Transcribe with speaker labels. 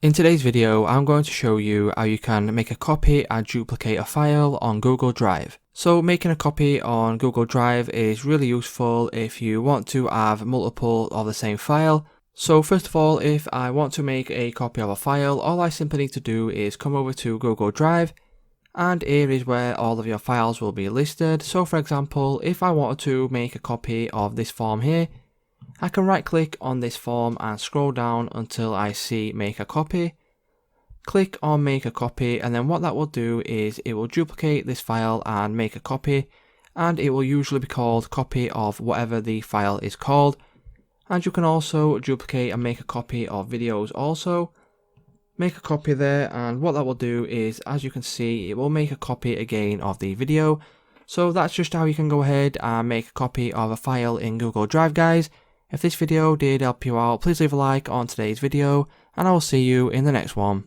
Speaker 1: In today's video, I'm going to show you how you can make a copy and duplicate a file on Google Drive. So making a copy on Google Drive is really useful if you want to have multiple of the same file. So first of all, if I want to make a copy of a file, all I simply need to do is come over to Google Drive, and here is where all of your files will be listed. So for example, if I wanted to make a copy of this form here, I can right click on this form and scroll down until I see make a copy. Click on make a copy, and then what that will do is it will duplicate this file and make a copy, and it will usually be called copy of whatever the file is called. And you can also duplicate and make a copy of videos also. Make a copy there, and what that will do is, as you can see, it will make a copy again of the video. So that's just how you can go ahead and make a copy of a file in Google Drive, guys. If this video did help you out, please leave a like on today's video, and I will see you in the next one.